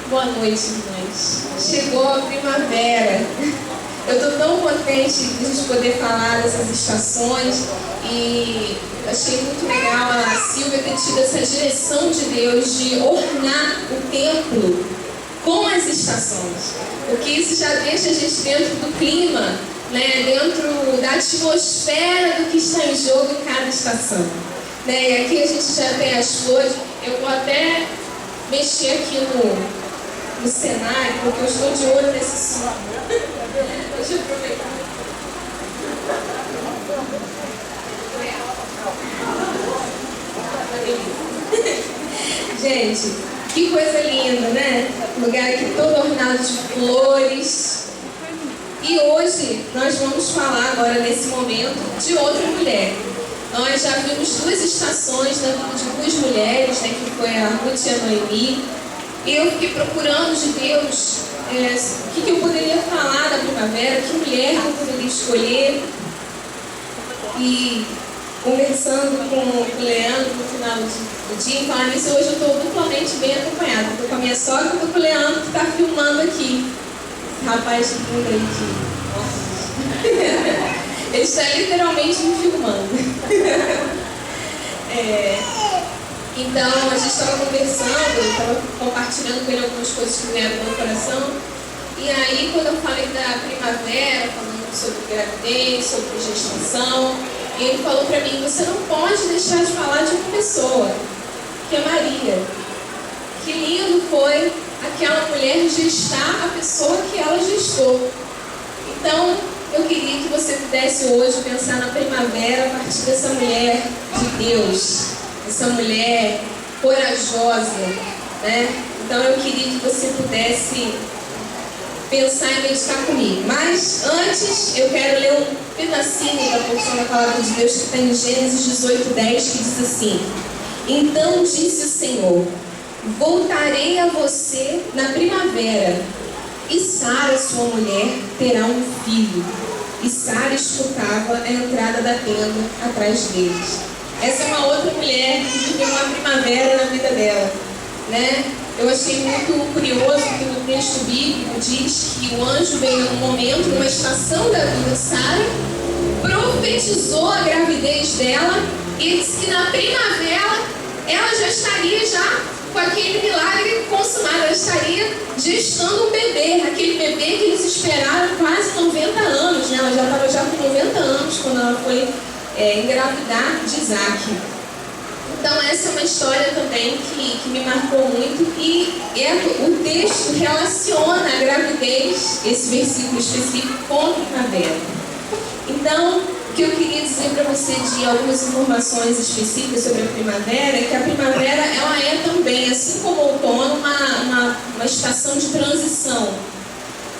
Boa noite, irmãs. Chegou a primavera. Eu estou tão contente de a gente poder falar dessas estações e achei muito legal a Silvia ter tido essa direção de Deus de ornar o templo com as estações. Porque isso já deixa a gente dentro do clima, né? Dentro da atmosfera do que está em jogo em cada estação. Né? E aqui a gente já tem as flores. Eu vou até mexer aqui no cenário, porque eu estou de olho nesse som. Deixa eu aproveitar. Gente, que coisa linda, né? Lugar aqui todo ornado de flores. E hoje nós vamos falar agora, nesse momento, de outra mulher. Nós já vimos duas estações na vida de duas mulheres, né, que foi a Ruth e a Noemi. E eu fiquei procurando de Deus o que eu poderia falar da primavera, que mulher eu poderia escolher. E conversando com o Leandro no final do dia, em falar nisso, hoje eu estou duplamente bem acompanhada. Estou com a minha sogra e estou com o Leandro, que está filmando aqui. Rapaz, que mundo aí de... Ele está literalmente me filmando. Então, a gente estava conversando, eu estava compartilhando com ele algumas coisas que vieram do meu coração. E aí, quando eu falei da primavera, falando sobre gravidez, sobre gestação, ele falou para mim: você não pode deixar de falar de uma pessoa, que é Maria. Que lindo foi aquela mulher gestar a pessoa que ela gestou. Então, eu queria que você pudesse hoje pensar na primavera a partir dessa mulher de Deus, essa mulher corajosa, né? Então eu queria que você pudesse pensar e meditar comigo. Mas antes eu quero ler um pedacinho da porção da palavra de Deus que está em Gênesis 18:10, que diz assim: então disse o Senhor, voltarei a você na primavera, e Sara, sua mulher, terá um filho. E Sara escutava a entrada da tenda atrás deles. Essa é uma outra mulher que viveu uma primavera na vida dela, né? Eu achei muito curioso que no texto bíblico diz que o anjo veio num momento, numa estação da vida de Sara, profetizou a gravidez dela e disse que na primavera ela já estaria com aquele milagre consumado, ela estaria gestando um bebê, aquele bebê que eles esperaram quase 90 anos, né? Ela já estava com 90 anos quando ela foi engravidar de Isaac. Então essa é uma história também que me marcou muito, e o texto relaciona a gravidez, esse versículo específico, com a primavera. Então, o que eu queria dizer para você de algumas informações específicas sobre a primavera é que a primavera ela é também, assim como o outono, uma estação de transição.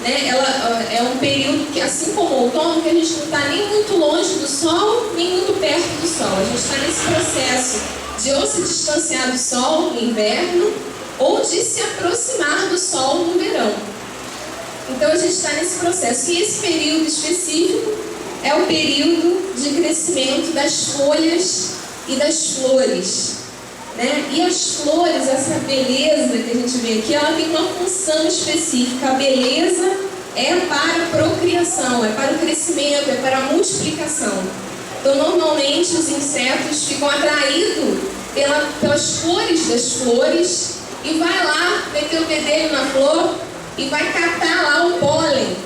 Né? Ela é um período que, assim como o outono, que a gente não está nem muito longe do sol, nem muito perto do sol. A gente está nesse processo de ou se distanciar do sol no inverno, ou de se aproximar do sol no verão. Então a gente está nesse processo. E esse período específico é o período de crescimento das folhas e das flores. Né? E as flores, essa beleza que a gente vê aqui, ela tem uma função específica. A beleza é para a procriação, é para o crescimento, é para a multiplicação. Então, normalmente, os insetos ficam atraídos pelas cores das flores e vai lá meter o dedo na flor e vai catar lá o pólen,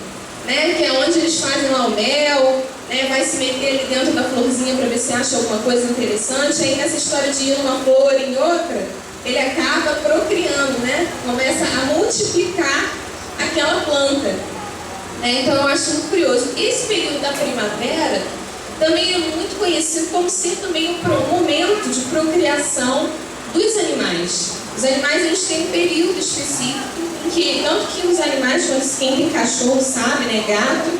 né? Que é onde eles fazem lá o mel, né? Vai se meter ali dentro da florzinha para ver se acha alguma coisa interessante. Aí nessa história de ir numa flor e em outra, ele acaba procriando, né? Começa a multiplicar aquela planta. Então eu acho muito curioso. Esse período da primavera também é muito conhecido como ser também um momento de procriação dos animais. Os animais, eles têm um período específico em que, tanto que os animais, quem tem cachorro sabe, né, gato,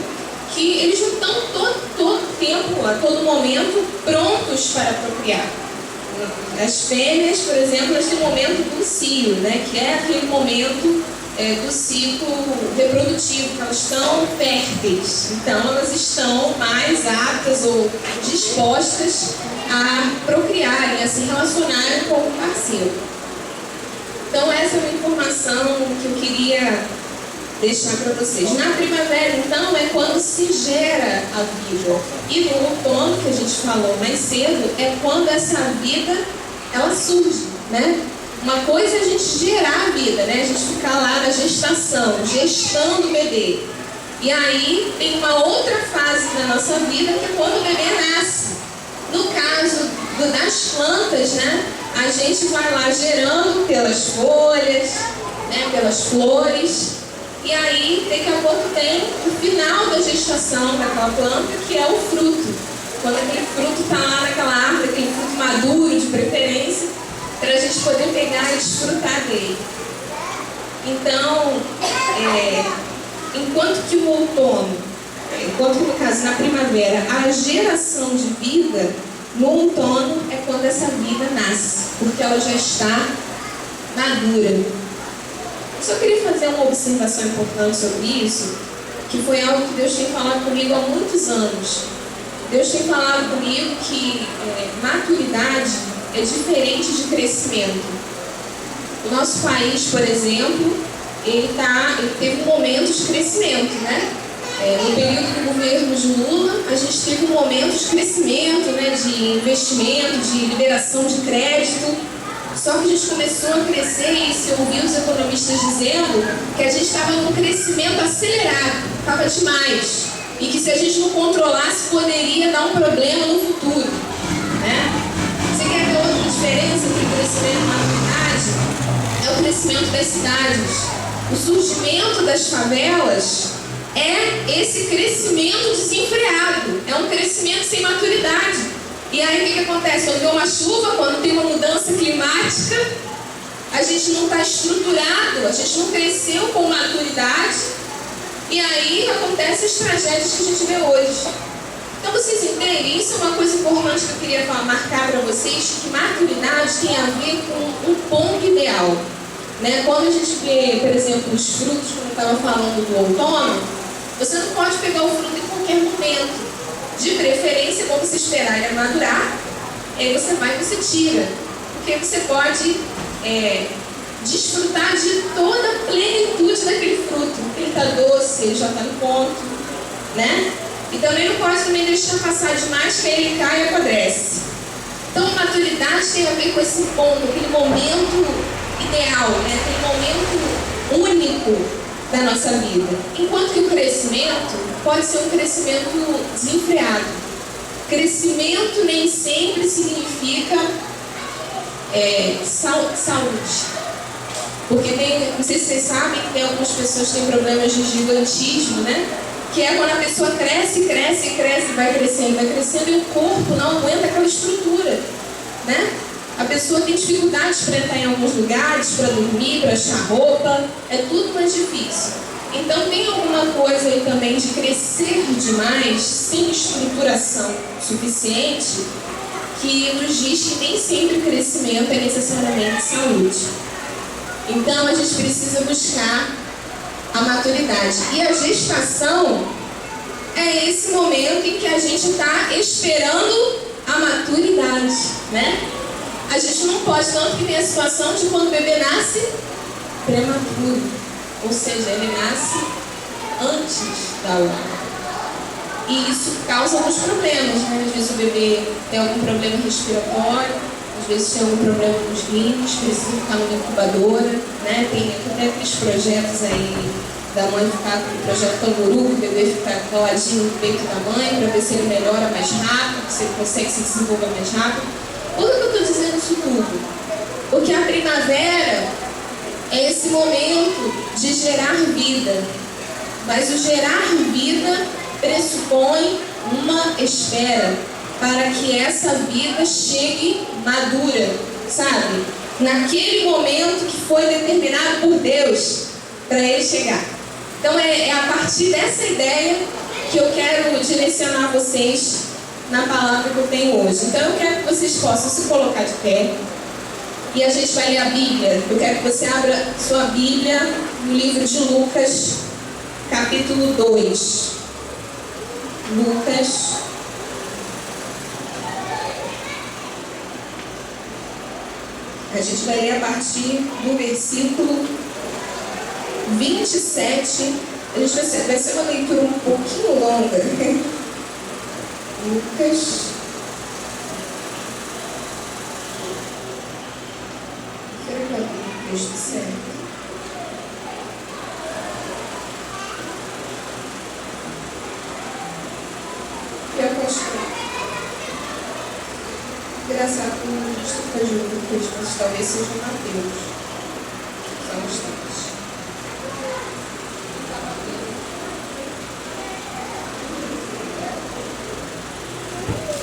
que eles não estão todo tempo, a todo momento, prontos para procriar. As fêmeas, por exemplo, elas têm o momento do cio, né, que é aquele momento do ciclo reprodutivo, que elas estão férteis. Então, elas estão mais aptas ou dispostas a procriarem, a se relacionarem com o parceiro. Então, essa é uma informação que eu deixar para vocês. Na primavera, então, é quando se gera a vida. E no outono, que a gente falou mais cedo, é quando essa vida, ela surge, né? Uma coisa é a gente gerar a vida, né? A gente ficar lá na gestação, gestando o bebê. E aí tem uma outra fase da nossa vida, que é quando o bebê nasce. No caso das plantas, né? A gente vai lá gerando pelas folhas, né? Pelas flores. E aí, daqui a pouco tem o final da gestação daquela planta, que é o fruto. Quando aquele fruto está lá naquela árvore, aquele fruto maduro de preferência, para a gente poder pegar e desfrutar dele. Então, enquanto que no outono, enquanto que no caso na primavera, a geração de vida, no outono é quando essa vida nasce, porque ela já está madura. Eu só queria fazer uma observação importante sobre isso, que foi algo que Deus tem falado comigo há muitos anos. Deus tem falado comigo que maturidade é diferente de crescimento. O nosso país, por exemplo, ele teve um momento de crescimento, né? No período do governo de Lula, a gente teve um momento de crescimento, né? De investimento, de liberação de crédito. Só que a gente começou a crescer e se ouviu os economistas dizendo que a gente estava num crescimento acelerado, estava demais. E que se a gente não controlasse, poderia dar um problema no futuro, né? Você quer ver outra diferença entre crescimento e maturidade? É o crescimento das cidades. O surgimento das favelas é esse crescimento desenfreado, é um crescimento sem maturidade. E aí o que acontece? Quando tem uma chuva, quando tem uma mudança climática, a gente não está estruturado, a gente não cresceu com maturidade, e aí acontecem as tragédias que a gente vê hoje. Então vocês entendem? Isso é uma coisa importante que eu queria marcar para vocês, que maturidade tem a ver com um ponto ideal. Né? Quando a gente vê, por exemplo, os frutos, como eu estava falando do outono, você não pode pegar o fruto em qualquer momento. De preferência, quando você esperar ele madurar, aí você vai e você tira. Porque você pode desfrutar de toda a plenitude daquele fruto. Ele está doce, ele já está no ponto, né? E também não pode também deixar passar demais, que aí ele cai e apodrece. Então, a maturidade tem a ver com esse ponto, aquele momento ideal, né? Aquele momento único da nossa vida. Enquanto que o crescimento pode ser um crescimento desenfreado. Crescimento nem sempre significa saúde. Porque não sei se vocês sabem que tem algumas pessoas que têm problemas de gigantismo, né? Que é quando a pessoa cresce, vai crescendo e o corpo não aguenta aquela estrutura, né? A pessoa tem dificuldades para entrar em alguns lugares, para dormir, para achar roupa, é tudo mais difícil. Então tem alguma coisa aí também de crescer demais, sem estruturação suficiente, que nos diz que nem sempre crescimento é necessariamente saúde. Então a gente precisa buscar a maturidade. E a gestação é esse momento em que a gente está esperando a maturidade, né? A gente não pode, tanto que tem a situação de quando o bebê nasce prematuro, ou seja, ele nasce antes da hora. E isso causa alguns problemas, né? Às vezes o bebê tem algum problema respiratório, às vezes tem algum problema nos rins, precisa ficar numa incubadora, né? Tem até aqueles projetos aí da mãe ficar com o projeto Canguru, que o bebê fica coladinho no peito da mãe, para ver se ele melhora mais rápido, se ele consegue se desenvolver mais rápido. Por que eu estou dizendo isso tudo? Porque a primavera é esse momento de gerar vida. Mas o gerar vida pressupõe uma espera para que essa vida chegue madura, sabe? Naquele momento que foi determinado por Deus para ele chegar. Então é a partir dessa ideia que eu quero direcionar vocês na palavra que eu tenho hoje. Então eu quero que vocês possam se colocar de pé e a gente vai ler a Bíblia. Eu quero que você abra sua Bíblia no livro de Lucas, capítulo 2. Lucas, a gente vai ler a partir do versículo 27. Vai ser uma leitura um pouquinho longa. Lucas. Será que eu abri o texto certo? Eu construí. Engraçado que o texto está junto, mas talvez seja Mateus. Só um instante.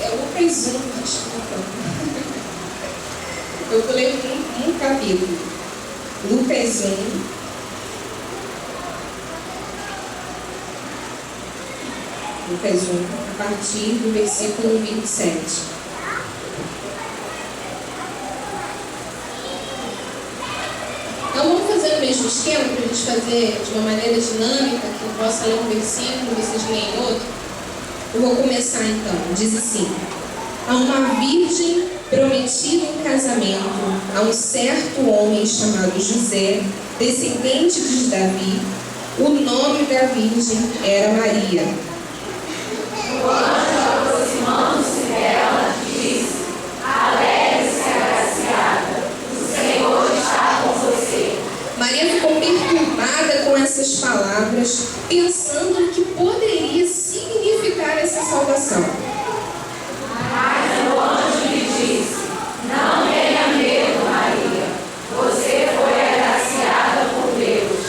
É Lucas 1, desculpa. Eu vou ler um capítulo. Lucas 1. Lucas 1, a partir do versículo 27. Então vamos fazer o mesmo esquema para a gente fazer de uma maneira dinâmica, que eu possa ler um versículo, vocês leem outro. Eu vou começar então. Diz assim: a uma virgem prometida em casamento a um certo homem chamado José, descendente de Davi, o nome da virgem era Maria. O anjo, aproximando-se dela, disse: alegre-se, agraciada, o Senhor está com você. Maria ficou perturbada com essas palavras, pensando no que poderia significar essa salvação. Mas o anjo lhe disse: não tenha medo, Maria, você foi agraciada por Deus.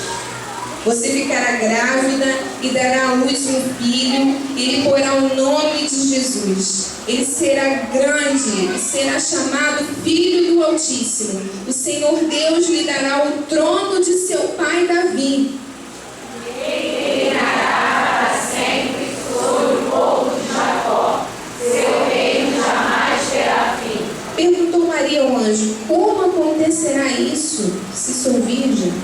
Você ficará grávida e dará à luz um filho, e lhe porá o nome de Jesus. Ele será grande e será chamado Filho do Altíssimo. O Senhor Deus lhe dará o trono de seu pai Davi. Ele reinará para sempre sobre o povo de Jacó. Seu reino jamais terá fim. Perguntou Maria ao anjo: como acontecerá isso, se sou virgem?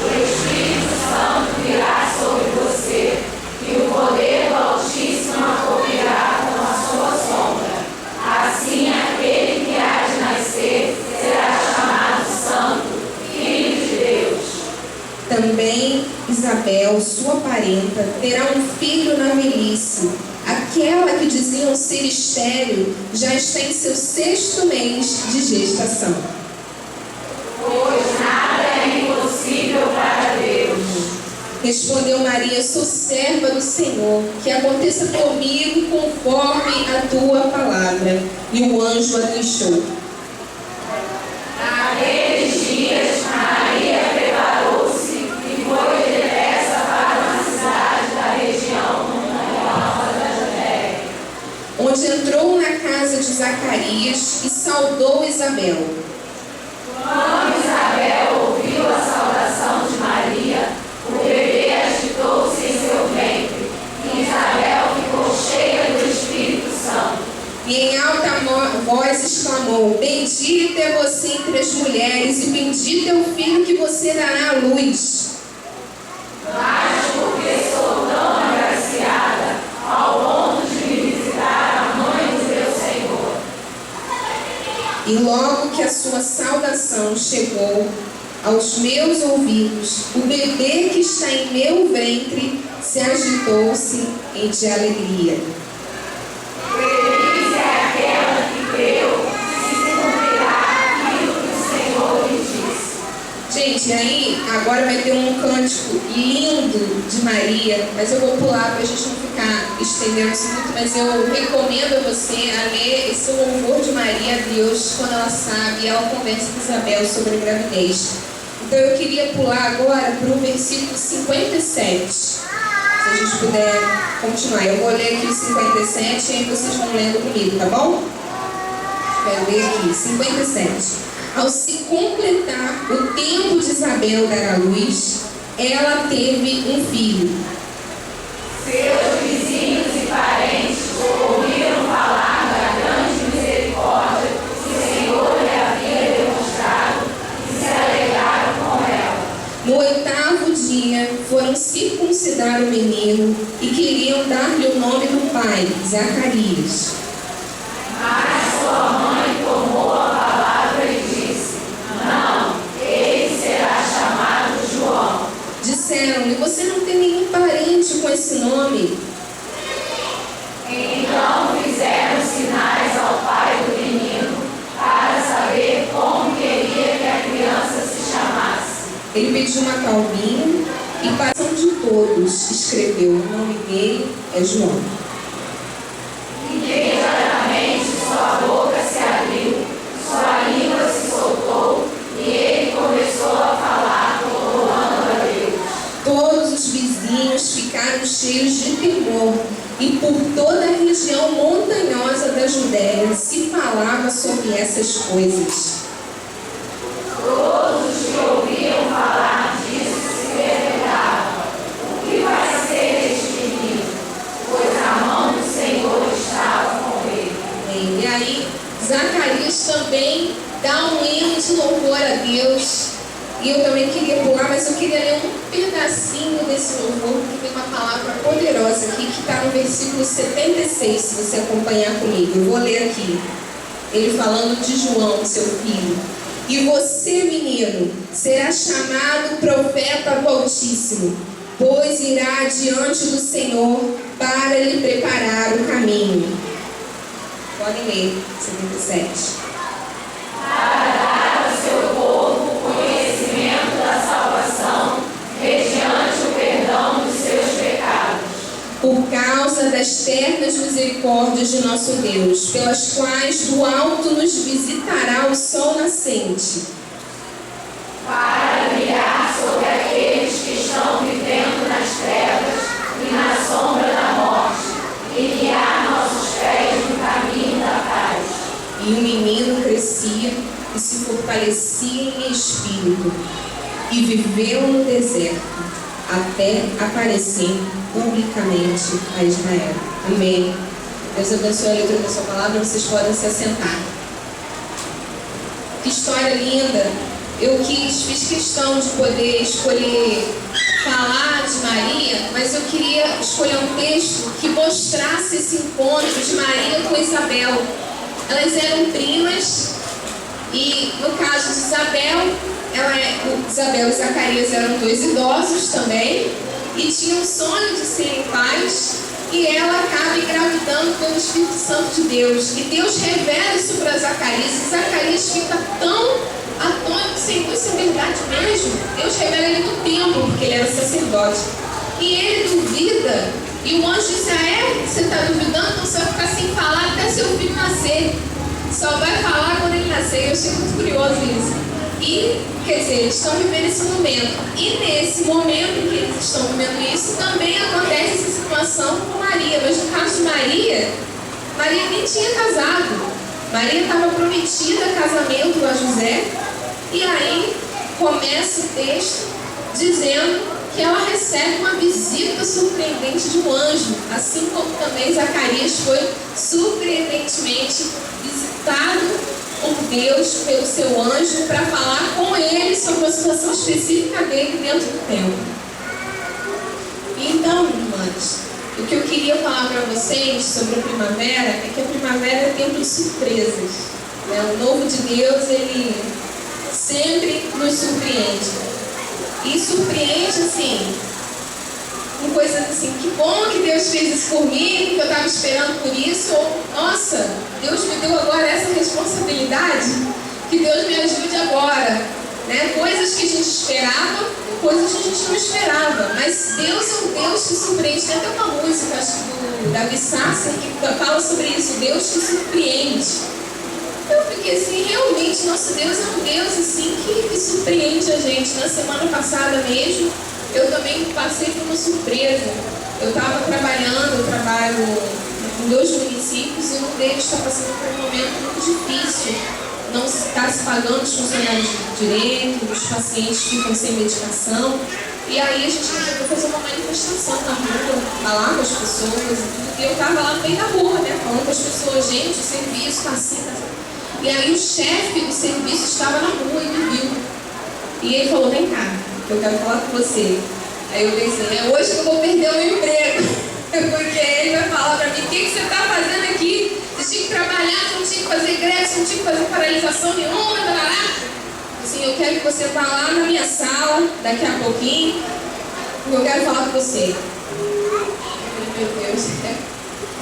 O Espírito Santo virá sobre você, e o poder do Altíssimo a cobrirá com a sua sombra. Assim, aquele que há de nascer será chamado Santo, Filho de Deus. Também Isabel, sua parenta, terá um filho na velhice. Aquela que diziam ser estéril já está em seu 6º mês de gestação. Pois nada é impossível para Deus. Respondeu Maria: sou serva do Senhor, que aconteça comigo conforme a tua palavra. E o anjo a deixou. Naqueles dias, Maria preparou-se e foi depressa para uma cidade da região montanhosa da Judéia, Onde entrou na casa de Zacarias e saudou Isabel. Quando Isabel ouviu a saudação de Maria, o bebê agitou-se em seu ventre, e Isabel ficou cheia do Espírito Santo. E em alta voz exclamou: bendita é você entre as mulheres, e bendito é o filho que você dará à luz. Mas porque sou tão agraciada, ao ponto de me visitar a mãe do meu Senhor. E logo que a sua saudação chegou aos meus ouvidos, o bebê que está em meu ventre se agitou-se de alegria. Feliz é aquela que creu, se cumprirá aquilo que o Senhor lhe disse. Gente, aí agora vai ter um cântico lindo de Maria, mas eu vou pular para a gente não ficar estendendo isso muito, mas eu recomendo a você a ler esse louvor de Maria a Deus quando ela sabe, e ela conversa com Isabel sobre a gravidez. Então eu queria pular agora para o versículo 57. Se a gente puder continuar. Eu vou ler aqui o 57 e aí vocês vão lendo comigo, tá bom? Quero ler aqui, 57. Ao se completar o tempo de Isabel dar à luz, ela teve um filho. Seus vizinhos e parentes ouviram falar da grande misericórdia que o Senhor lhe havia demonstrado e se alegraram com ela. No 8º dia, foram circuncidar o menino e queriam dar-lhe o nome do pai, Zacarias. Mas sua mãe tomou a palavra e disse: não, ele com esse nome. Então fizeram sinais ao pai do menino para saber como queria que a criança se chamasse. Ele pediu uma calbinha e, passando de todos, escreveu: o nome dele é João. Imediatamente sua boca se abriu, sua língua se soltou e ele começou a falar louvando a Deus. Todos os vizinhos ficaram cheios de temor, e por toda a região montanhosa da Judéia se falava sobre essas coisas. Todos os que ouviam falar disso se perguntavam: o que vai ser este menino? Pois a mão do Senhor estava com ele. E aí, Zacarias também dá um hino de louvor a Deus. E eu também queria pular, mas eu queria ler um pedacinho desse louvor, porque tem uma palavra poderosa aqui, que está no versículo 76, se você acompanhar comigo. Eu vou ler aqui. Ele falando de João, seu filho. E você, menino, será chamado profeta do Altíssimo, pois irá diante do Senhor para lhe preparar o caminho. Podem ler, 77. Para dar ao seu povo o conhecimento da salvação, mediante o perdão dos seus pecados. Por causa das ternas misericórdias de nosso Deus, pelas quais do alto nos visitará o sol nascente. Para brilhar sobre aqueles que estão vivendo nas trevas e na sombra da morte, e guiar nossos pés no caminho da paz. E o menino crescia e se fortalecia em espírito, e viveu no deserto, até aparecer publicamente a Israel. Amém. Deus abençoe a leitura da sua palavra, vocês podem se assentar. Que história linda! Eu fiz questão de poder escolher falar de Maria, mas eu queria escolher um texto que mostrasse esse encontro de Maria com Isabel. Elas eram primas e, no caso de Isabel, Isabel e Zacarias eram dois idosos também e tinham um sonho de serem pais, e ela acaba engravidando pelo Espírito Santo de Deus. E Deus revela isso para Zacarias, e Zacarias fica tão atônito: Senhor, isso é verdade mesmo? Deus revela ele no templo, porque ele era sacerdote. E ele duvida, e o anjo disse: você está duvidando? Então você vai ficar sem falar até seu filho nascer. Só vai falar quando ele nascer. Eu achei muito curioso isso. E, quer dizer, eles estão vivendo esse momento. E nesse momento em que eles estão vivendo isso, também acontece essa situação com Maria. Mas no caso de Maria nem tinha casado. Maria estava prometida a casamento a José. E aí começa o texto dizendo que ela recebe uma visita surpreendente de um anjo, assim como também Zacarias foi surpreendentemente visitado por Deus, pelo seu anjo, para falar com ele sobre a situação específica dele dentro do templo. Então, irmãs, o que eu queria falar para vocês sobre a primavera é que a primavera é tempo de surpresas, né? O novo de Deus, ele sempre nos surpreende. E surpreende, assim, com coisas assim: que bom que Deus fez isso por mim, que eu estava esperando por isso. Ou, nossa, Deus me deu agora essa responsabilidade, que Deus me ajude agora, né? Coisas que a gente esperava, coisas que a gente não esperava. Mas Deus é um Deus que surpreende. Tem até uma música, acho que do Davi Sasser, que fala sobre isso: Deus que surpreende. Eu fiquei assim, realmente, nosso Deus é um Deus assim que surpreende a gente. Na semana passada mesmo, eu também passei por uma surpresa. Eu estava trabalhando, eu trabalho em 2 municípios, e um deles está passando por um momento muito difícil. Não está se pagando os funcionários direito, os pacientes ficam sem medicação. E aí a gente resolveu fazer uma manifestação na rua, falar com as pessoas e tudo. E eu estava lá no meio da rua, né, falando com as pessoas: gente, o serviço está assim, tá assim. E aí o chefe do serviço estava na rua e me viu. E ele falou: vem cá, eu quero falar com você. Aí eu pensei: é hoje que eu vou perder o meu emprego. Porque ele vai falar para mim: o que você está fazendo aqui? Você tinha que trabalhar, você não tinha que fazer greve, você não tinha que fazer paralisação nenhuma, tarará. Assim, eu quero que você vá lá na minha sala, daqui a pouquinho, e eu quero falar com você. meu Deus,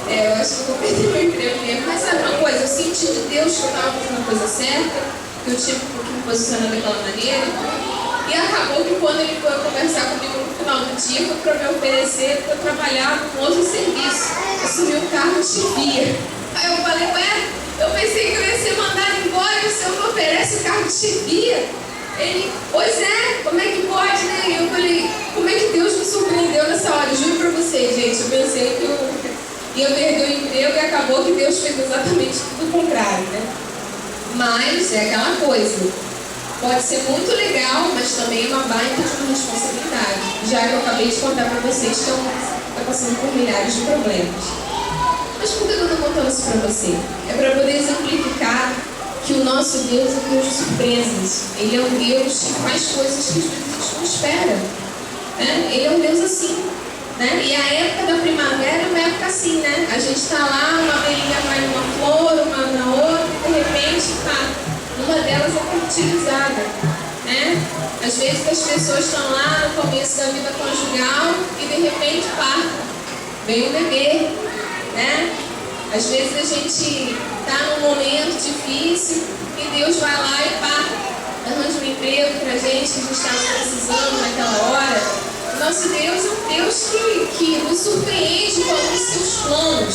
eu acho que eu vou perder meu emprego mesmo. Mas sabe uma coisa, eu senti de Deus que eu estava fazendo a coisa certa, que eu tinha que me posicionar daquela maneira. E acabou que quando ele foi conversar comigo no final do dia, foi para me oferecer para eu trabalhar com outro serviço. Assumi um carro de chefia. Aí eu falei, ué, eu pensei que eu ia ser mandado embora e o senhor me oferece o carro de chefia. Ele, pois é, como é que pode, né? E eu falei, como é que Deus me surpreendeu nessa hora? Eu juro pra vocês, gente, eu pensei que eu ia perder o emprego e acabou que Deus fez exatamente tudo o contrário, né? Mas é aquela coisa, pode ser muito legal, mas também é uma baita de uma responsabilidade. Já que eu acabei de contar pra vocês que eu estou passando por milhares de problemas. Mas por que eu estou contando isso pra você? É para poder exemplificar que o nosso Deus é um Deus de surpresas. Ele é um Deus que faz coisas que às vezes a gente não espera, né? Ele é um Deus assim, né? E a época da primavera é uma época assim, né? A gente está lá, uma abelhinha vai numa flor, uma na outra, e de repente, uma delas é fertilizada, né? Às vezes as pessoas estão lá no começo da vida conjugal e de repente vem um bebê, né? Às vezes a gente está num momento difícil e Deus vai lá e arranja um emprego para a gente que a gente estava precisando naquela hora. Nosso Deus é um Deus que nos surpreende com os seus planos.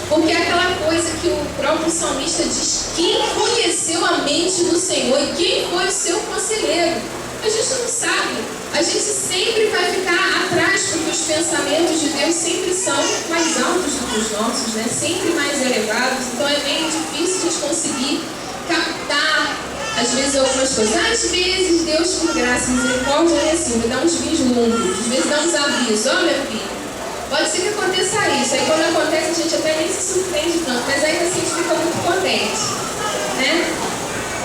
Porque é aquela coisa que o próprio salmista diz, quem conheceu a mente do Senhor e quem foi o seu conselheiro? A gente não sabe. A gente sempre vai ficar atrás, porque os pensamentos de Deus sempre são mais altos do que os nossos, né? Sempre mais elevados. Então é meio difícil a gente conseguir captar, às vezes, algumas coisas. Às vezes, Deus, por graça e misericórdia, é assim, me dá uns vislumbres, às vezes dá uns avisos. Ó, meu filho, pode ser que aconteça isso. Aí quando acontece, a gente até nem se surpreende tanto, mas ainda assim a gente fica muito contente, né?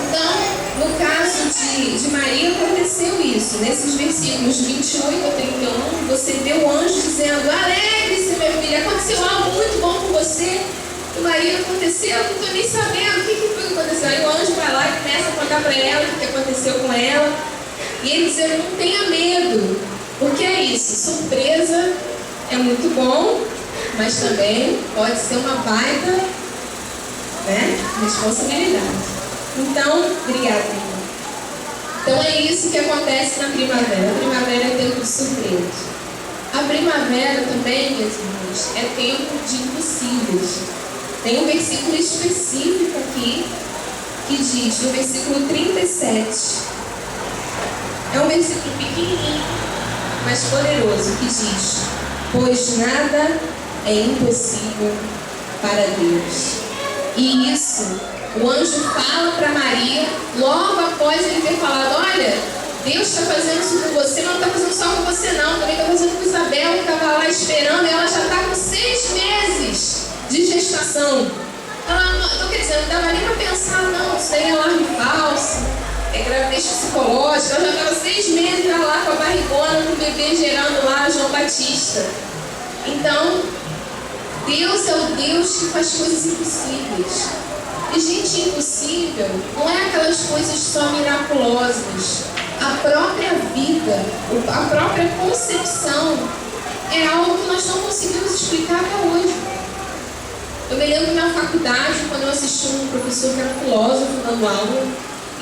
Então, no caso de Maria, aconteceu isso. Nesses versículos 28 a 31, você vê o anjo dizendo, alegre-se, minha filha, aconteceu algo muito bom com você. E Maria, aconteceu, eu não estou nem sabendo o que foi que aconteceu. Aí o anjo vai lá e começa a contar para ela o que aconteceu com ela. E ele diz, não tenha medo, porque é isso, surpresa é muito bom, mas também pode ser uma baita, né, responsabilidade. Então, obrigada, irmão. Então é isso que acontece na primavera. A primavera é tempo de surpresa. A primavera também, meus irmãos, é tempo de impossíveis. Tem um versículo específico aqui que diz, no versículo 37, é um versículo pequenininho, mas poderoso, que diz, pois nada é impossível para Deus. E isso o anjo fala para Maria, logo após ele ter falado, olha, Deus está fazendo isso com você, mas não está fazendo só com você não, também está fazendo com Isabel, que estava lá esperando, e ela já está com 6 meses de gestação. Então, quer dizer, não dava nem para pensar, não, isso aí é alarme falso, é gravidez psicológica, ela já estava 6 meses lá com a barrigona, com o bebê gerando lá João Batista. Então, Deus é o Deus que faz coisas impossíveis. E, gente, impossível não é aquelas coisas só miraculosas. A própria vida, a própria concepção é algo que nós não conseguimos explicar até hoje. Eu me lembro na faculdade, quando eu assisti um professor que era filósofo dando aula,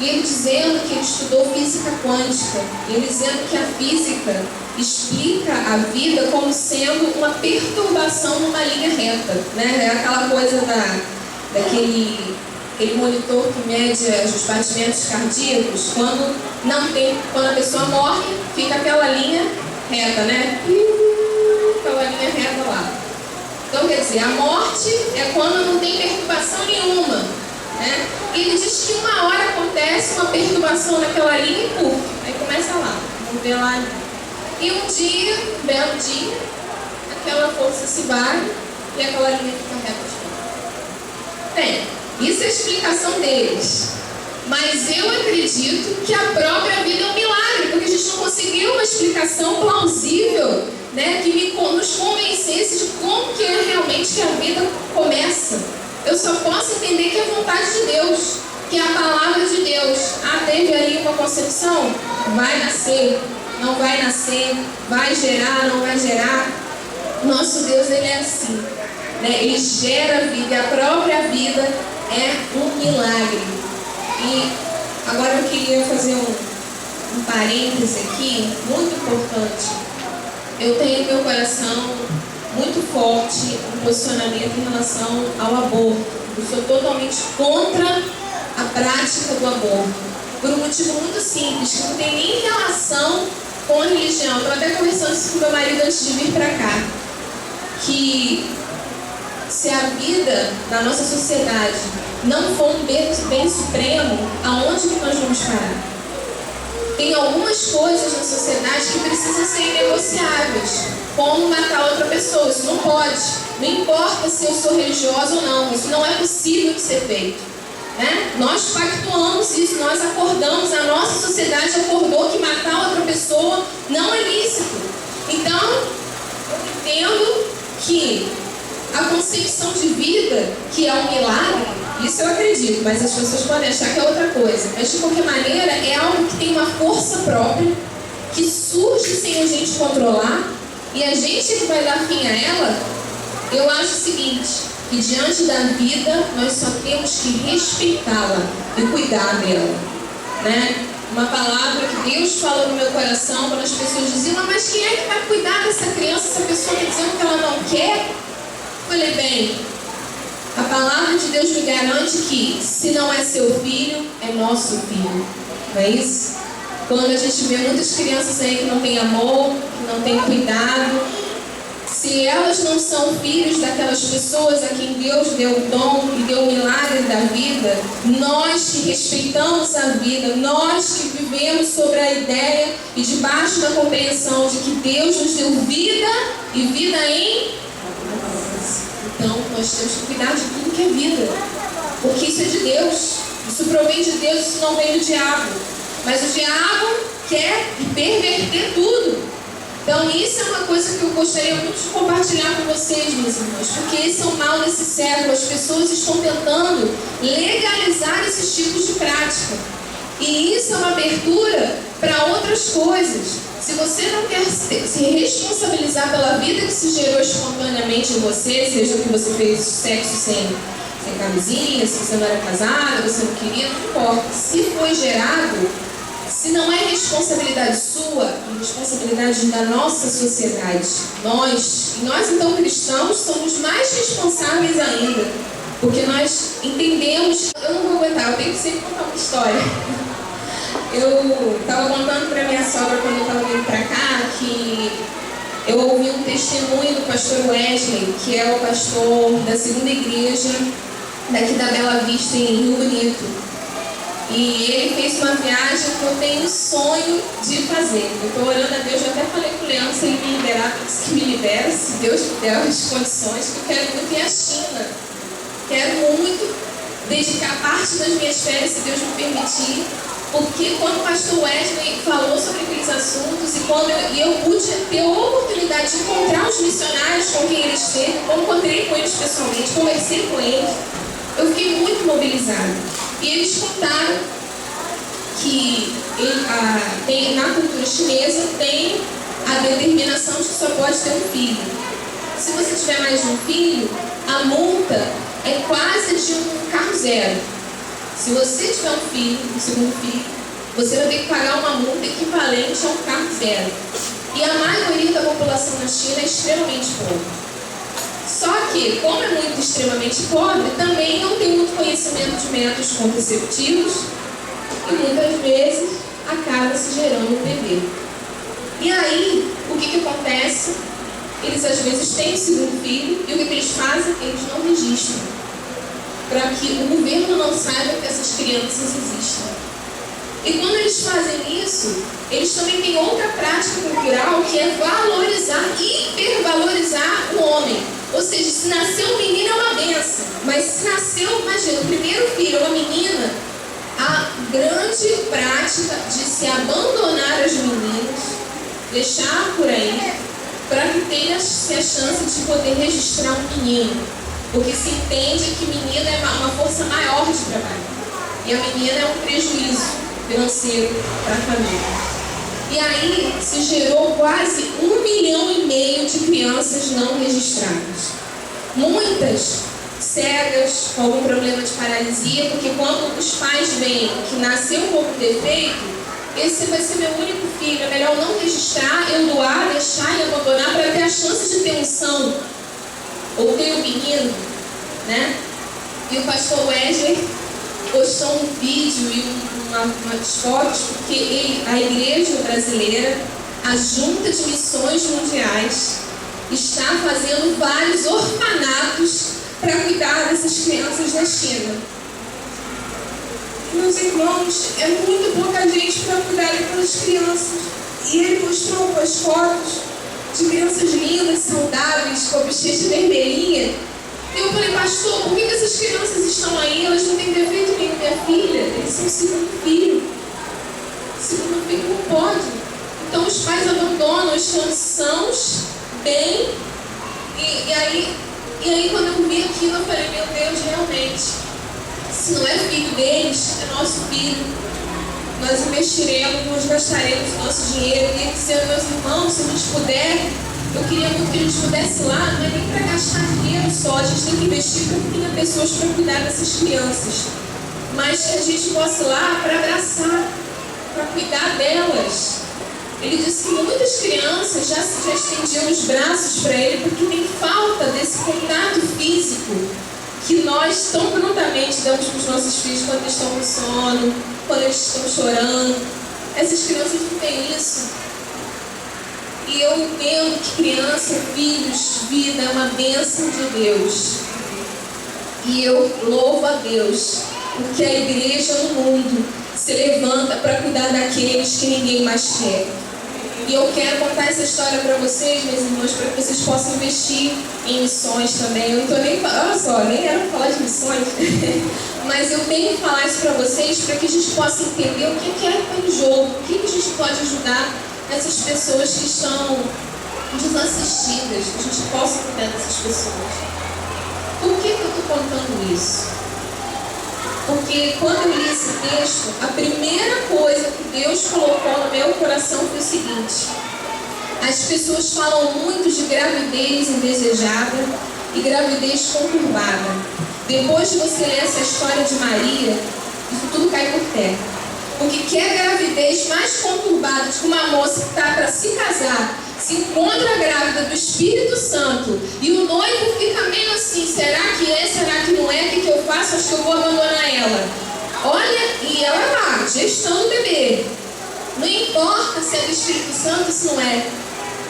e ele dizendo que ele estudou física quântica, e ele dizendo que a física explica a vida como sendo uma perturbação numa linha reta, né? É aquela coisa daquele monitor que mede os batimentos cardíacos, quando a pessoa morre, fica aquela linha reta, né? Aquela linha reta lá. Então, quer dizer, a morte é quando não tem perturbação nenhuma, né? E ele diz que uma hora acontece uma perturbação naquela linha e puf, aí começa lá, vamos ver lá. E um dia, um belo dia, aquela força se vai e aquela linha fica reta de novo. Bem, isso é a explicação deles. Mas eu acredito que a própria vida é um milagre, porque a gente não conseguiu uma explicação plausível, né, que nos convencesse de como que é realmente que a vida começa. Eu só posso entender que é a vontade de Deus, que é a palavra de Deus. Teve aí uma concepção? Vai nascer, não vai nascer, vai gerar, não vai gerar. Nosso Deus, Ele é assim, né? Ele gera vida, e a própria vida é um milagre. E agora eu queria fazer um parêntese aqui, muito importante. Eu tenho no meu coração muito forte um posicionamento em relação ao aborto. Eu sou totalmente contra a prática do aborto, por um motivo muito simples, que não tem nem relação com a religião. Eu estava até conversando isso com meu marido antes de vir para cá, que se a vida na nossa sociedade não for um bem supremo, aonde que nós vamos parar? Tem algumas coisas na sociedade que precisam ser inegociáveis, como matar outra pessoa. Isso não pode. Não importa se eu sou religiosa ou não, isso não é possível de ser feito, né? Nós pactuamos isso, nós acordamos, a nossa sociedade acordou que matar outra pessoa não é lícito. Então, eu entendo que a concepção de vida, que é um milagre, isso eu acredito, mas as pessoas podem achar que é outra coisa. Mas de qualquer maneira, é algo que tem uma força própria, que surge sem a gente controlar, e a gente que vai dar fim a ela. Eu acho o seguinte, que diante da vida, nós só temos que respeitá-la e cuidar dela, né? Uma palavra que Deus falou no meu coração, quando as pessoas diziam, mas quem é que vai cuidar dessa criança? Essa pessoa está dizendo que ela não quer? Eu falei, bem, a palavra de Deus me garante que se não é seu filho, é nosso filho. Não é isso? Quando a gente vê muitas crianças aí que não têm amor, que não têm cuidado, se elas não são filhos daquelas pessoas a quem Deus deu o dom e deu o milagre da vida, nós que respeitamos a vida, nós que vivemos sobre a ideia e debaixo da compreensão de que Deus nos deu vida e vida em abundância. Então, nós temos que cuidar de tudo que é vida, porque isso é de Deus, isso provém de Deus, isso não vem do diabo. Mas o diabo quer perverter tudo. Então, isso é uma coisa que eu gostaria muito de compartilhar com vocês, meus irmãos, porque esse é o mal desse século. As pessoas estão tentando legalizar esses tipos de prática. E isso é uma abertura para outras coisas. Se você não quer se responsabilizar pela vida que se gerou espontaneamente em você, seja que você fez sexo sem camisinha, se você não era casada, você não queria, não importa. Se foi gerado, se não é responsabilidade sua, é responsabilidade da nossa sociedade. Nós então cristãos, somos mais responsáveis ainda, porque nós entendemos. Eu não vou aguentar, eu tenho que sempre contar uma história. Eu estava contando para minha sogra quando eu estava vindo para cá que eu ouvi um testemunho do pastor Wesley, que é o pastor da segunda igreja daqui da Bela Vista, em Rio Bonito. E ele fez uma viagem que eu tenho um sonho de fazer. Eu estou orando a Deus, eu até falei com o Leandro se ele me liberar, ele disse que me libera, se Deus me der as condições, que eu quero muito ir à China. Quero muito dedicar parte das minhas férias, se Deus me permitir. Porque quando o pastor Wesley falou sobre aqueles assuntos e quando eu pude ter a oportunidade de encontrar os missionários com quem ele esteve, eu encontrei com eles pessoalmente, conversei com eles, eu fiquei muito mobilizada. E eles contaram que na cultura chinesa tem a determinação de que só pode ter um filho. Se você tiver mais de um filho, a multa é quase de um carro zero. Se você tiver um filho, um segundo filho, você vai ter que pagar uma multa equivalente a um carro zero. E a maioria da população na China é extremamente pobre. Só que, como é muito extremamente pobre, também não tem muito conhecimento de métodos contraceptivos e muitas vezes acaba se gerando um bebê. E aí, o que acontece? Eles às vezes têm o segundo filho e o que eles fazem? Eles não registram, para que o governo não saiba que essas crianças existem. E quando eles fazem isso, eles também têm outra prática cultural que é valorizar, hipervalorizar o homem. Ou seja, se nasceu um menino é uma benção, mas se nasceu, imagina, o primeiro filho é uma menina, a grande prática de se abandonar as meninas, deixar por aí, para que tenha-se a chance de poder registrar um menino. Porque se entende que menina é uma força maior de trabalho. E a menina é um prejuízo financeiro para a família. E aí se gerou quase 1,5 milhão de crianças não registradas. Muitas cegas, com algum problema de paralisia, porque quando os pais veem que nasceu com algum defeito, esse vai ser meu único filho, é melhor não registrar, eu doar, deixar e abandonar para ter a chance de ter um são, ou ter um menino, né? E o pastor Wesley postou um vídeo e umas fotos, porque a igreja brasileira, a Junta de Missões Mundiais, está fazendo vários orfanatos para cuidar dessas crianças da China. Meus irmãos, é muito pouca gente para cuidar daquelas crianças. E ele mostrou as fotos de crianças lindas, saudáveis, com a bochecha vermelhinha. E eu falei, pastor, por que essas crianças estão aí? Elas não têm defeito nenhum, minha filha. Eles são segundo filho. Segundo filho não pode. Então os pais abandonam, estão sãos, bem. E aí quando eu vi aquilo, eu falei, meu Deus, realmente, se não é filho deles, é nosso filho. Nós investiremos, nós gastaremos nosso dinheiro. E dizendo, meus irmãos, se a gente puder, eu queria muito que a gente pudesse ir lá, não é nem para gastar dinheiro só, a gente tem que investir para que tenha pessoas para cuidar dessas crianças. Mas que a gente possa ir lá para abraçar, para cuidar delas. Ele disse que muitas crianças já estendiam os braços para ele porque tem falta desse contato físico que nós tão prontamente damos para os nossos filhos quando eles estão com sono, quando eles estão chorando. Essas crianças não têm isso. E eu entendo que criança, filhos, vida é uma bênção de Deus. E eu louvo a Deus porque a igreja no mundo se levanta para cuidar daqueles que ninguém mais quer. E eu quero contar essa história para vocês, meus irmãos, para que vocês possam investir em missões também. Eu não estou nem falando, olha só, nem era para falar de missões, mas eu tenho que falar isso para vocês para que a gente possa entender o que é que está em jogo, o que a gente pode ajudar essas pessoas que estão desassistidas, que a gente possa cuidar dessas pessoas. Por que eu estou contando isso? Porque quando eu li esse texto, a primeira coisa que Deus colocou no meu coração foi o seguinte: as pessoas falam muito de gravidez indesejada e gravidez conturbada. Depois de você ler essa história de Maria, isso tudo cai por terra. Porque que é a gravidez mais conturbada de que uma moça que está para se casar se encontra grávida do Espírito Santo e o noivo fica meio assim, será que é, será que não é, o que eu faço? Acho que eu vou abandonar ela. Olha, e ela lá, gestando o bebê. Não importa se é do Espírito Santo, se não é.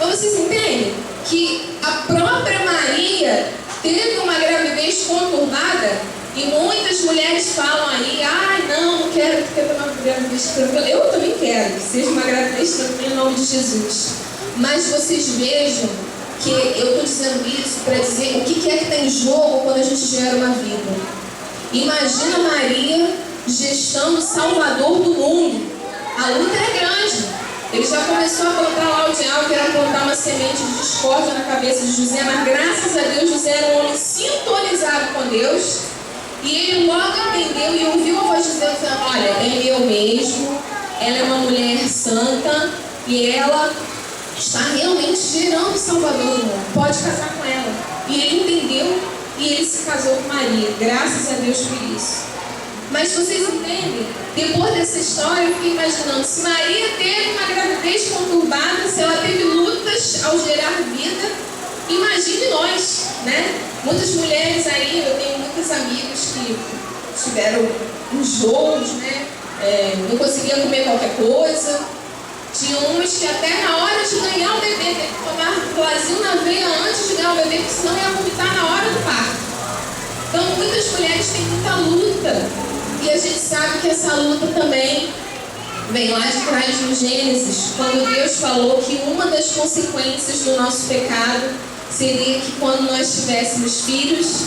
Mas vocês entendem que a própria Maria teve uma gravidez conturbada? E muitas mulheres falam aí, não quero ter uma gravidez tranquila. Eu também quero que seja uma gravidez tranquila em nome de Jesus. Mas vocês vejam que eu estou dizendo isso para dizer o que é que está em jogo quando a gente gera uma vida. Imagina Maria gestando o Salvador do mundo. A luta é grande. Ele já começou a plantar lá o diabo, que era plantar uma semente de discórdia na cabeça de José, mas graças a Deus José era um homem sintonizado com Deus. E ele logo entendeu e ouviu a voz de Deus dizendo, olha, é eu mesmo, ela é uma mulher santa e ela está realmente gerando o Salvador do mundo. Pode casar com ela. E ele entendeu e ele se casou com Maria. Graças a Deus por isso. Mas vocês entendem? Depois dessa história eu fiquei imaginando, se Maria teve uma gravidez conturbada, se ela teve lutas ao gerar vida, imagine nós, né? Muitas mulheres aí, eu tenho muitos amigos que tiveram enjoos, né? Não conseguiam comer qualquer coisa. Tinha umas que até na hora de ganhar o bebê, teve que tomar Flasil na veia antes de ganhar o bebê, porque senão ia vomitar na hora do parto. Então muitas mulheres têm muita luta. E a gente sabe que essa luta também vem lá de trás no Gênesis, quando Deus falou que uma das consequências do nosso pecado seria que quando nós tivéssemos filhos,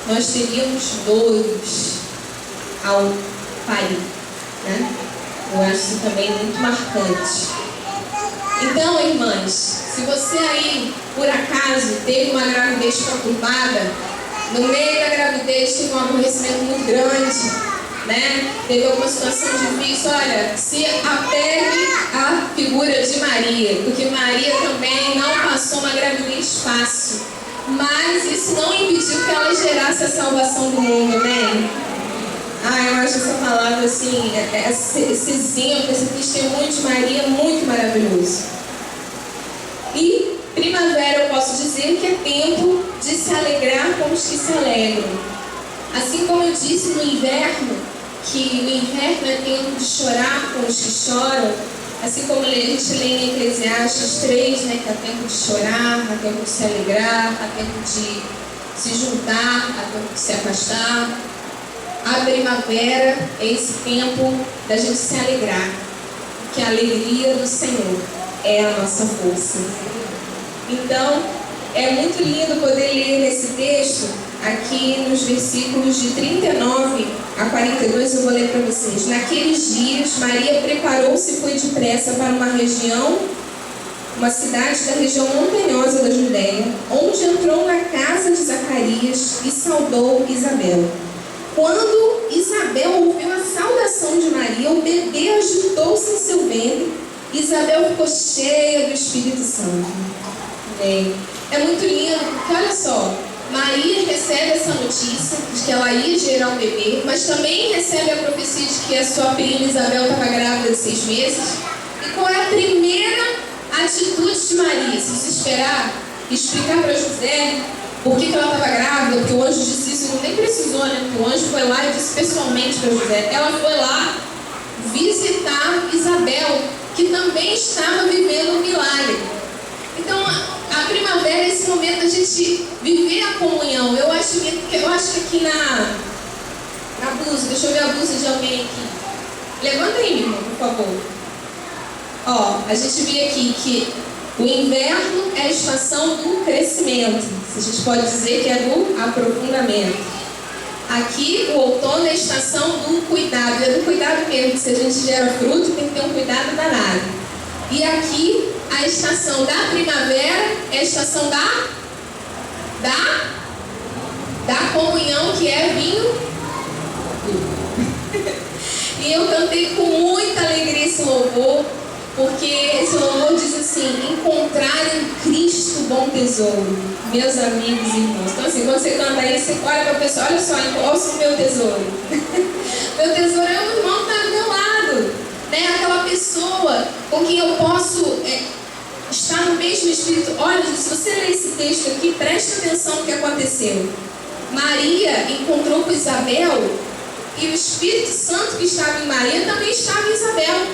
nós teríamos dores ao parir, né? Eu acho isso também muito marcante. Então, irmãs, se você aí, por acaso, teve uma gravidez conturbada, no meio da gravidez teve um aborrecimento muito grande, né? Teve alguma situação difícil, olha, se apegue à figura de Maria, porque Maria também não passou uma gravidez fácil, mas isso não impediu que ela gerasse a salvação do mundo, né? Eu acho essa palavra assim, esse exemplo, esse testemunho de Maria muito maravilhoso. E primavera eu posso dizer que é tempo de se alegrar com os que se alegram. Assim como eu disse no inverno, que o inverno é tempo de chorar com os que choram, assim como a gente lê em Eclesiastes 3, né, que há tempo de chorar, há tempo de se alegrar, há tempo de se juntar, há tempo de se afastar. A primavera é esse tempo da gente se alegrar, porque a alegria do Senhor é a nossa força. Então, é muito lindo poder ler nesse texto, aqui nos versículos de 39 a 42, eu vou ler para vocês. Naqueles dias, Maria preparou-se e foi depressa para uma cidade da região montanhosa da Judéia, onde entrou na casa de Zacarias e saudou Isabel. Quando Isabel ouviu a saudação de Maria, o bebê agitou-se em seu ventre. Isabel ficou cheia do Espírito Santo. É muito lindo, porque olha só, Maria recebe essa notícia de que ela ia gerar um bebê, mas também recebe a profecia de que a sua prima Isabel estava grávida de 6 meses. E qual é a primeira atitude de Maria? Se desesperar, explicar para José por que ela estava grávida, porque o anjo disse isso, não nem precisou, né? Porque o anjo foi lá e disse pessoalmente para José. Ela foi lá visitar Isabel, que também estava vivendo um milagre. Então, a primavera é esse momento da gente viver a comunhão. Eu acho que aqui na blusa, deixa eu ver a blusa de alguém aqui. Levanta aí, meu irmão, por favor. Ó, a gente vê aqui que o inverno é a estação do crescimento. A gente pode dizer que é do aprofundamento. Aqui, o outono é a estação do cuidado. É do cuidado mesmo. Se a gente gera fruto, tem que ter um cuidado danado. E aqui, a estação da primavera é a estação da comunhão, que é vinho. E eu cantei com muita alegria esse louvor, porque esse louvor diz assim: encontrar em Cristo bom tesouro, meus amigos e irmãos. Então assim, quando você canta aí, você olha para a pessoa: olha só, encosta o meu tesouro. Meu tesouro é o irmão que está do meu lado, né? Aquela pessoa com quem eu posso estar no mesmo espírito. Olha, se você ler esse texto aqui, preste atenção no que aconteceu. Maria encontrou com Isabel, e o Espírito Santo que estava em Maria também estava em Isabel.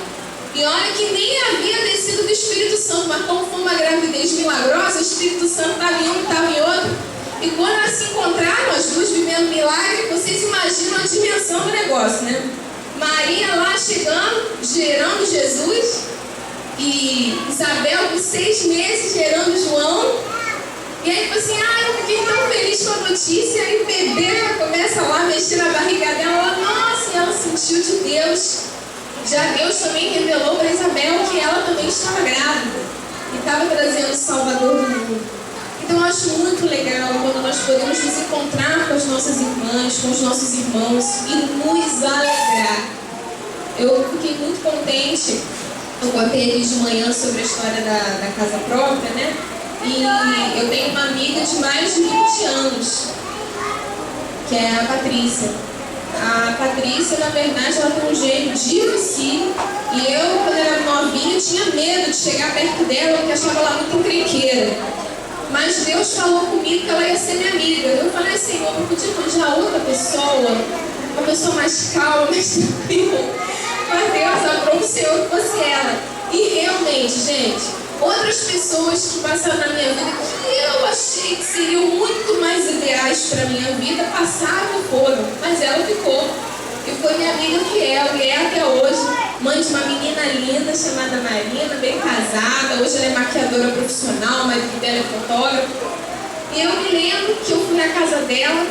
E olha que nem havia descido do Espírito Santo, mas como foi uma gravidez milagrosa, o Espírito Santo estava em um, estava em outro. E quando elas se encontraram, as duas vivendo milagre, vocês imaginam a dimensão do negócio, né? Maria lá chegando, gerando Jesus, e Isabel com 6 meses gerando João. E aí tipo assim, eu fiquei tão feliz com a notícia. E aí o bebê começa lá a mexer na barriga dela, nossa, e ela sentiu de Deus. Já Deus também revelou para Isabel que ela também estava grávida e estava trazendo o Salvador do mundo. Então eu acho muito legal quando nós podemos nos encontrar com as nossas irmãs, com os nossos irmãos e nos alegrar. Eu fiquei muito contente. Eu contei ali de manhã sobre a história da casa própria, né? E eu tenho uma amiga de mais de 20 anos, que é a Patrícia. A Patrícia, na verdade, ela tem um jeito dificílio. E eu, quando era novinha, tinha medo de chegar perto dela, porque achava ela muito encrenqueira. Mas Deus falou comigo que ela ia ser minha amiga. Eu falei, Senhor, eu podia arranjar outra pessoa, uma pessoa mais calma, mais tranquila. Mas Deus aprove o Senhor que fosse ela. E realmente, gente, outras pessoas que passaram na minha vida, que eu achei que seriam muito mais ideais para a minha vida, passaram e foram. Mas ela ficou. E foi minha amiga fiel, e é até hoje. Mãe de uma menina linda chamada Marina, bem casada. Hoje ela é maquiadora profissional, o marido dela é fotógrafo. E eu me lembro que eu fui na casa dela.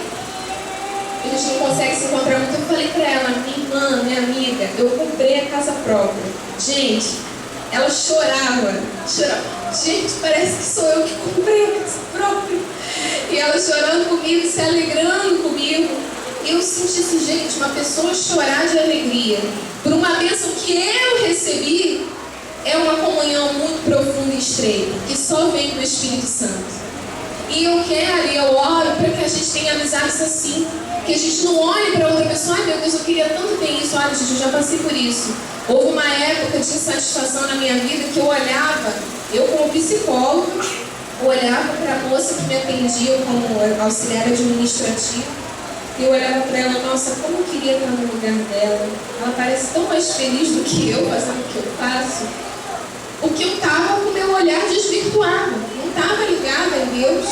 A gente não consegue se encontrar muito. Eu falei pra ela, minha irmã, minha amiga, eu comprei a casa própria. Gente, ela chorava. Gente, parece que sou eu que comprei a casa própria. E ela chorando comigo, se alegrando comigo. E eu senti assim, gente, uma pessoa chorar de alegria por uma bênção que eu recebi, é uma comunhão muito profundo e estreito, que só vem do Espírito Santo. E eu quero e eu oro para que a gente tenha amizades assim, que a gente não olhe para outra pessoa, ai meu Deus, eu queria tanto ter isso, olha gente, eu já passei por isso. Houve uma época de insatisfação na minha vida que eu olhava, eu como psicóloga, olhava para a moça que me atendia como auxiliar administrativo, e eu olhava para ela, nossa, como eu queria estar no lugar dela. Ela parece tão mais feliz do que eu fazendo o que eu faço. Porque eu estava com o meu olhar desvirtuado, não estava ligada em Deus.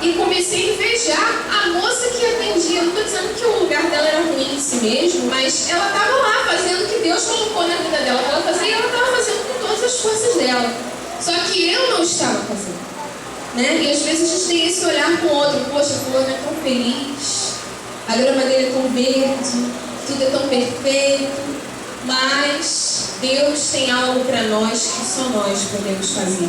E comecei a invejar a moça que atendia. Não estou dizendo que o lugar dela era ruim em si mesmo, mas ela estava lá fazendo o que Deus colocou na vida dela para ela fazer, e ela estava fazendo com todas as forças dela. Só que eu não estava fazendo. Né? E às vezes a gente tem esse olhar com o outro, poxa, fulano é tão feliz, a grama dele é tão verde, tudo é tão perfeito, mas Deus tem algo para nós que só nós podemos fazer.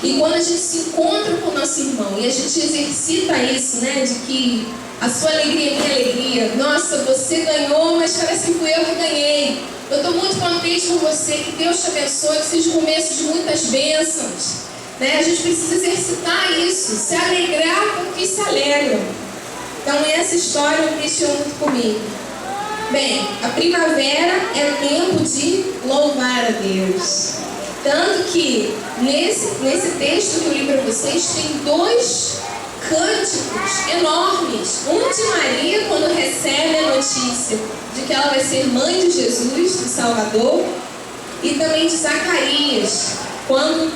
E quando a gente se encontra com o nosso irmão e a gente exercita isso, né, de que a sua alegria é minha alegria, nossa, você ganhou, mas parece que fui eu que ganhei. Eu estou muito contente com você, que Deus te abençoe, que seja o começo de muitas bênçãos. Né? A gente precisa exercitar isso, se alegrar com que se alegram. Então essa história mexeu muito comigo. Bem, a primavera é tempo de louvar a Deus. Tanto que nesse texto que eu li para vocês tem 2 cânticos enormes. Um de Maria, quando recebe a notícia de que ela vai ser mãe de Jesus, do Salvador, e também de Zacarias, quando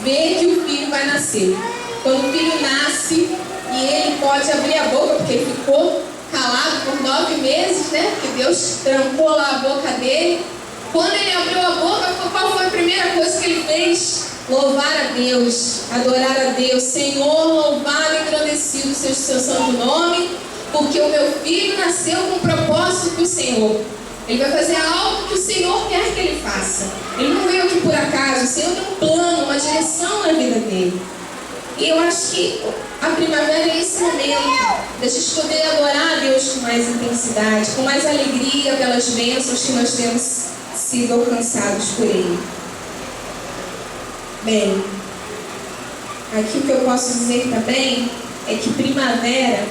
vê que o filho vai nascer. Quando o filho nasce e ele pode abrir a boca, porque ele ficou calado por 9 meses, né? Porque Deus trancou lá a boca dele. Quando ele abriu a boca, qual foi a primeira coisa que ele fez? Louvar a Deus, adorar a Deus. Senhor, louvado e agradecido seja o seu santo nome, porque o meu filho nasceu com o propósito do Senhor. Ele vai fazer algo que o Senhor quer que ele faça. Ele não veio aqui por acaso. O Senhor tem um plano, uma direção na vida dele. E eu acho que a primavera é esse momento da gente poder adorar a Deus com mais intensidade, com mais alegria pelas bênçãos que nós temos sido alcançados por Ele. Bem, aqui o que eu posso dizer também é que primavera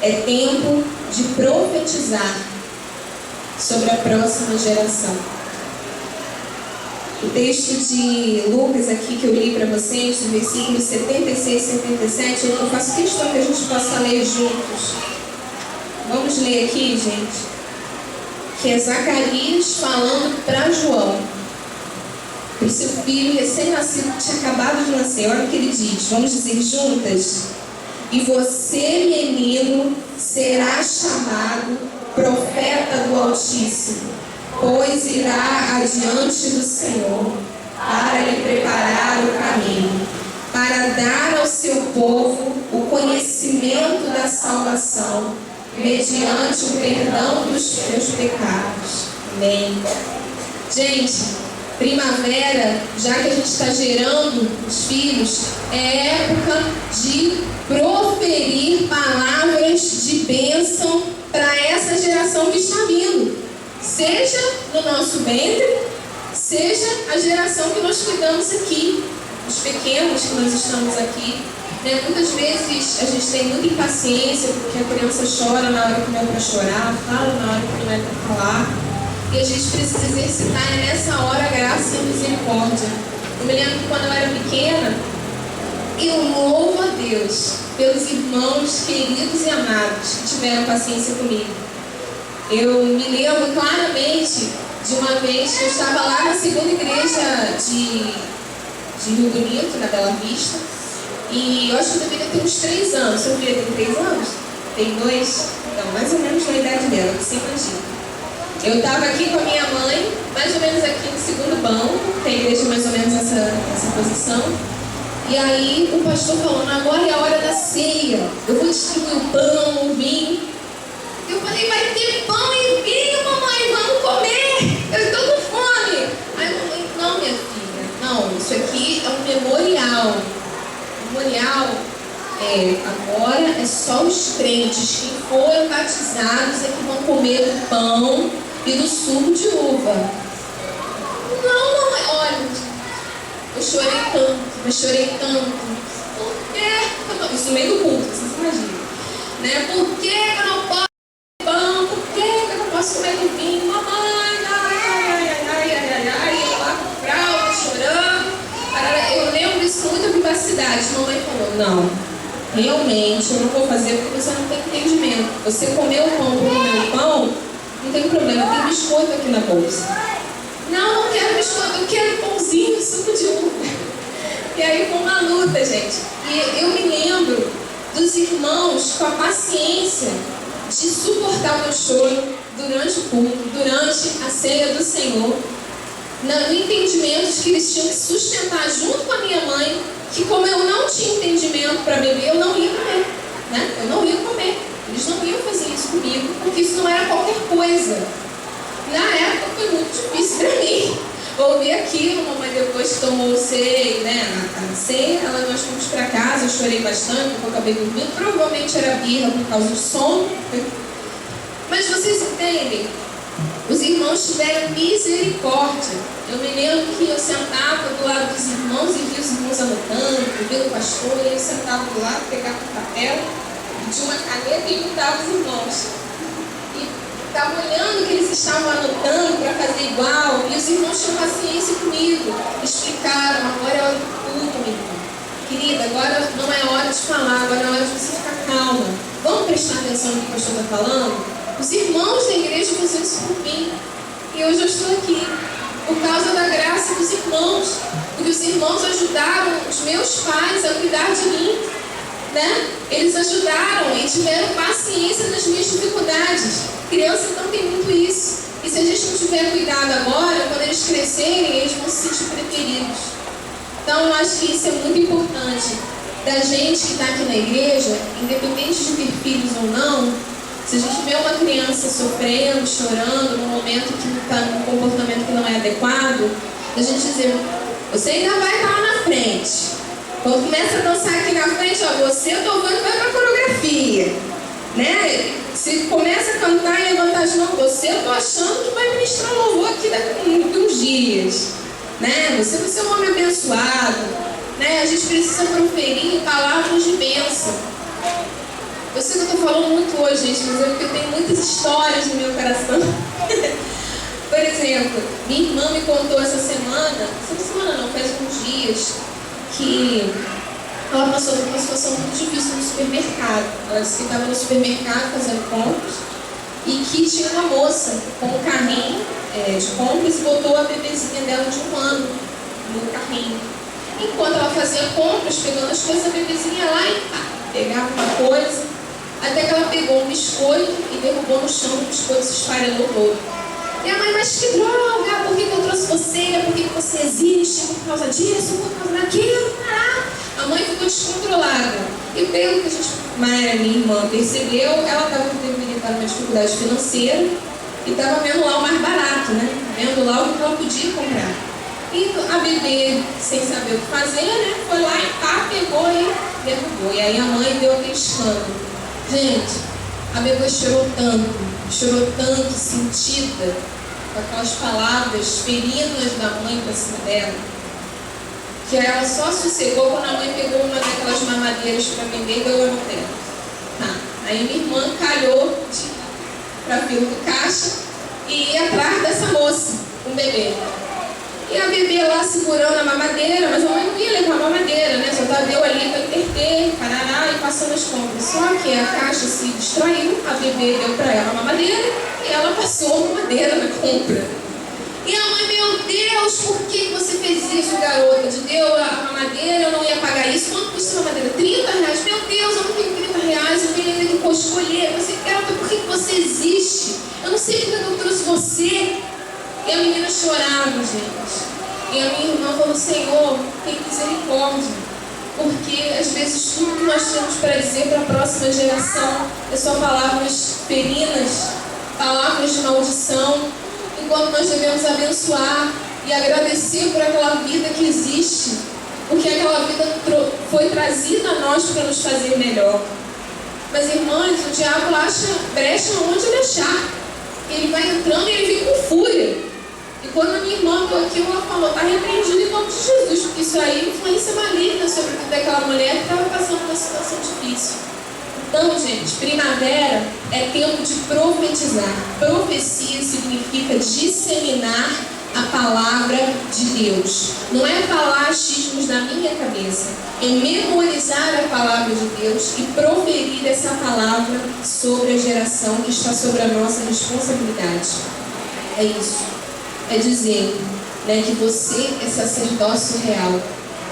é tempo de profetizar sobre a próxima geração. O texto de Lucas aqui que eu li para vocês, do versículo 76 e 77, eu faço questão que a gente possa ler juntos. Vamos ler aqui, gente, que é Zacarias falando para João, para o seu filho recém-nascido que tinha acabado de nascer. Olha o que ele diz, vamos dizer juntas: e você, menino, será chamado profeta do Altíssimo, pois irá adiante do Senhor para lhe preparar o caminho, para dar ao seu povo o conhecimento da salvação, mediante o perdão dos seus pecados. Amém. Gente, primavera, já que a gente está gerando os filhos, é época de proferir palavras de bênção para essa geração que está vindo. Seja no nosso ventre, seja a geração que nós cuidamos aqui, os pequenos que nós estamos aqui. Né? Muitas vezes a gente tem muita impaciência porque a criança chora na hora que não é para chorar, fala na hora que não é para falar. E a gente precisa exercitar nessa hora a graça e a misericórdia. Eu me lembro que quando eu era pequena, eu louvo a Deus pelos irmãos queridos e amados que tiveram paciência comigo. Eu me lembro claramente de uma vez que eu estava lá na segunda igreja de Rio Bonito, na Bela Vista, e eu acho que eu deveria ter uns 3 anos. Seu filho tem 3 anos? Tem 2? Então, mais ou menos na idade dela, que se imagina. Eu estava aqui com a minha mãe, mais ou menos aqui no segundo banco, que a igreja é mais ou menos essa posição. E aí o pastor falando, agora é a hora da ceia, eu vou distribuir o pão, o vinho. Eu falei, vai ter pão e vinho, mamãe, vamos comer, eu estou com fome. Aí a mamãe, não, minha filha, não, isso aqui é um memorial. Memorial agora é só os crentes que foram batizados é que vão comer do pão e do suco de uva. Não, mamãe, olha, Mas chorei tanto. Por quê? Isso no meio do culto, vocês imaginam. Né? Por que eu não posso comer pão? Por que eu não posso comer do vinho? Mamãe, eu lá com fralda, chorando. Eu lembro isso com muita vivacidade. Mamãe falou, não, realmente eu não vou fazer porque você não tem entendimento. Você comeu o pão por comer o pão, não tem problema, tem biscoito aqui na bolsa. Não quero biscoito, eu quero pãozinho, suco de uva. E aí foi uma luta, gente. E eu me lembro dos irmãos com a paciência de suportar o meu choro durante o culto, durante a ceia do Senhor, no entendimento de que eles tinham que sustentar junto com a minha mãe, que como eu não tinha entendimento para beber, eu não ia comer, né? Eu não ia comer. Eles não iam fazer isso comigo, porque isso não era qualquer coisa. Na época foi muito difícil para mim ouvir aquilo. Mamãe depois que tomou o ceia, né? A ceia, nós fomos para casa, eu chorei bastante, porque eu acabei dormindo. Provavelmente era birra por causa do sono. Mas vocês entendem? Os irmãos tiveram misericórdia. Eu me lembro que eu sentava do lado dos irmãos e via os irmãos anotando, via o pastor, e eu sentava do lado, pegava um papel, tinha uma caneta e imitava os irmãos. E estava olhando o que eles estavam anotando para fazer igual, e os irmãos tinham paciência comigo. Explicaram, agora é hora do culto, minha irmã. Querida, agora não é hora de falar, agora é hora de você ficar calma. Vamos prestar atenção no que o pastor está falando? Os irmãos da igreja fizeram isso por mim. E hoje eu estou aqui por causa da graça dos irmãos. Porque os irmãos ajudaram os meus pais a cuidar de mim, né? Eles ajudaram e tiveram paciência nas minhas dificuldades. Criança então tem muito isso. E se a gente não tiver cuidado agora, quando eles crescerem, eles vão se sentir preteridos. Então eu acho que isso é muito importante. Da gente que está aqui na igreja, independente de ter filhos ou não, se a gente vê uma criança sofrendo, chorando, num momento que está num comportamento que não é adequado, a gente dizer, você ainda vai estar lá na frente. Quando começa a dançar aqui na frente, ó, você eu estou vendo que vai para a coreografia. Né? Se começa a cantar e levantar as mãos, você eu estou achando que vai ministrar louvor aqui daqui uns dias. Né? Você vai ser um homem abençoado. Né? A gente precisa proferir palavras de bênção. Eu sei que eu estou falando muito hoje, gente, mas é porque eu tenho muitas histórias no meu coração. Por exemplo, minha irmã me contou essa semana não, faz uns dias, que ela passou por uma situação muito difícil no supermercado. Ela disse que estava no supermercado fazendo compras e que tinha uma moça com um carrinho de compras e botou a bebezinha dela de 1 ano no carrinho. Enquanto ela fazia compras, pegando as coisas, a bebezinha lá e pegava uma coisa, até que ela pegou um biscoito e derrubou no chão, o biscoito se esfarelou todo. Minha mãe, mas que droga, por que eu trouxe você? Por que você existe? Por causa disso? Por causa daquilo? A mãe ficou descontrolada. E pelo que a gente, minha irmã, percebeu, ela estava com uma dificuldade financeira e estava vendo lá o mais barato, né? Vendo lá o que ela podia comprar. E a bebê, sem saber o que fazer, né? Foi lá e pá, pegou e derrubou. E aí a mãe deu aquele escândalo. Gente, a bebê chorou tanto, sentida, com aquelas palavras ferinas da mãe para cima dela, que ela só sossegou quando a mãe pegou uma daquelas mamadeiras para vender e deu no dela. Tá. Aí minha irmã calhou para a fila do caixa e ia atrás dessa moça, com o bebê. E a bebê lá segurando a mamadeira, mas a mãe não ia levar a mamadeira, né? Só deu ali para interter, parará, e passando as compras. Só que a caixa se distraiu, a bebê deu para ela a mamadeira e ela passou a mamadeira na compra. E a mãe, meu Deus, por que você fez isso, garota? De deu a mamadeira, eu não ia pagar isso. Quanto custa a mamadeira? R$30? Meu Deus, eu não tenho R$30, eu tenho ainda que escolher. Garota, por que você existe? Eu não sei porque eu trouxe você. E a menina chorava, gente. E a minha irmã falou, Senhor, tem misericórdia. Porque às vezes tudo que nós temos para dizer para a próxima geração é só palavras ferinas, palavras de maldição, enquanto nós devemos abençoar e agradecer por aquela vida que existe, porque aquela vida foi trazida a nós para nos fazer melhor. Mas irmãs, o diabo acha brecha onde ele achar. Ele vai entrando e ele vem com fúria. E quando a minha irmã viu aquilo, ela falou, está repreendido em nome nome de Jesus, porque isso aí é influência maligna sobre a vida daquela mulher que estava passando por uma situação difícil. Então, gente, primavera é tempo de profetizar. Profecia significa disseminar a palavra de Deus. Não é falar achismos na minha cabeça, é memorizar a palavra de Deus e proferir essa palavra sobre a geração que está sobre a nossa responsabilidade. É isso. É dizer, né, que você é sacerdócio real,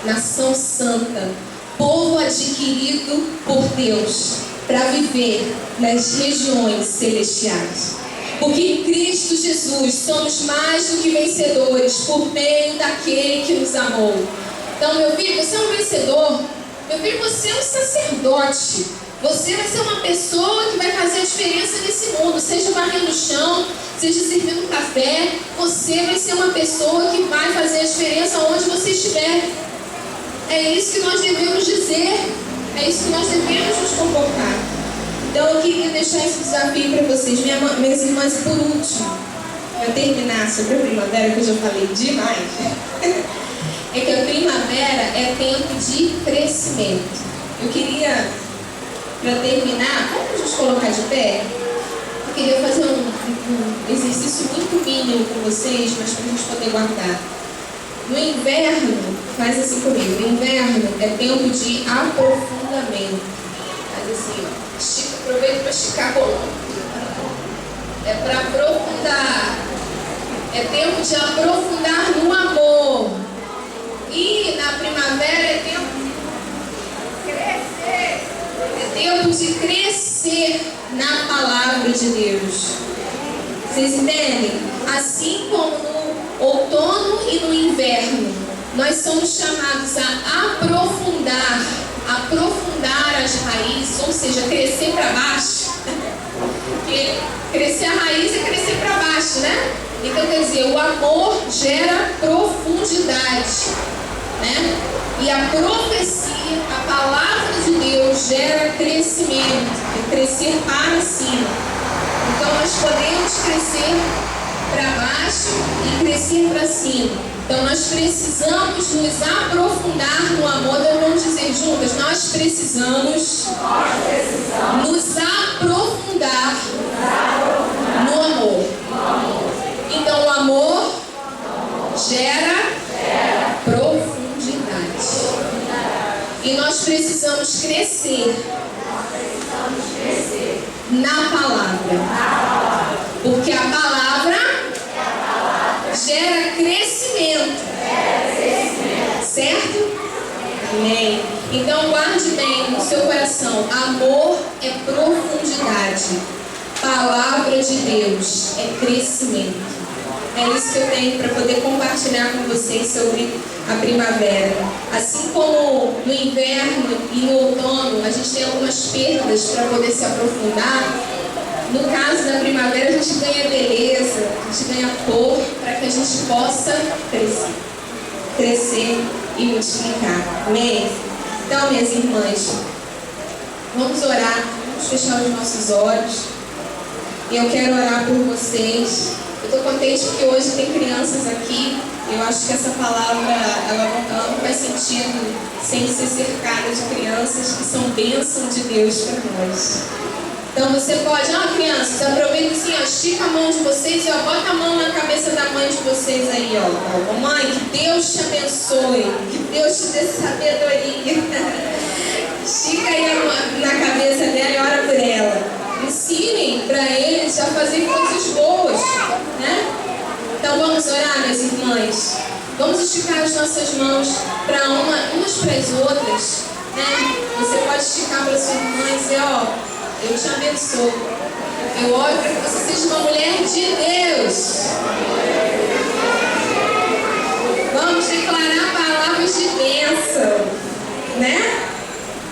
nação santa, povo adquirido por Deus, para viver nas regiões celestiais. Porque em Cristo Jesus somos mais do que vencedores por meio daquele que nos amou. Então, meu filho, você é um vencedor. Meu filho, você é um sacerdote. Você vai ser uma pessoa que vai fazer a diferença nesse mundo. Seja varrendo o chão, seja servindo café. Você vai ser uma pessoa que vai fazer a diferença onde você estiver. É isso que nós devemos dizer. É isso que nós devemos nos comportar. Então eu queria deixar esse desafio para vocês, minhas irmãs, por último, para terminar sobre a primavera, que eu já falei demais, é que a primavera é tempo de crescimento. Eu queria, para terminar, vamos nos colocar de pé? Eu queria fazer um exercício muito mínimo com vocês, mas para a gente poder guardar. No inverno, faz assim comigo, no inverno é tempo de aprofundamento. Faz assim, ó. Aproveita para esticar a coluna. É para aprofundar. É tempo de aprofundar no amor. E na primavera é tempo de crescer. É tempo de crescer na palavra de Deus. Vocês entendem? Assim como no outono e no inverno, nós somos chamados a aprofundar as raízes, ou seja, crescer para baixo. Porque crescer a raiz é crescer para baixo, né? Então, quer dizer, o amor gera profundidade, né? E a profecia, a palavra de Deus, gera crescimento, é crescer para cima. Então, nós podemos crescer para baixo e crescer para cima. Então nós precisamos nos aprofundar no amor. Vamos dizer juntas, nós precisamos nos aprofundar no amor. Então o amor gera profundidade. E nós precisamos crescer na palavra. Porque a palavra gera crescimento. Certo? Amém. Então guarde bem no seu coração. Amor é profundidade. Palavra de Deus é crescimento. É isso que eu tenho para poder compartilhar com vocês sobre a primavera. Assim como no inverno e no outono a gente tem algumas perdas para poder se aprofundar, no caso da primavera a gente ganha beleza, a gente ganha cor, para que a gente possa crescer e multiplicar. Amém? Então, minhas irmãs, vamos orar, vamos fechar os nossos olhos. E eu quero orar por vocês. Eu estou contente porque hoje tem crianças aqui. Eu acho que essa palavra ela não faz sentido sem ser cercada de crianças que são bênção de Deus para nós. Então você pode, crianças, aproveita assim, estica a mão de vocês e bota a mão na cabeça da mãe de vocês aí, Mamãe, que Deus te abençoe, que Deus te dê sabedoria. Estica aí na cabeça dela e ora por ela. Ensinem para eles a fazer coisas boas, né? Então vamos orar, minhas irmãs. Vamos esticar as nossas mãos para umas para as outras, né? Você pode esticar para sua irmã e dizer, eu te abençoo. Eu oro para que você seja uma mulher de Deus. Vamos declarar palavras de bênção, né?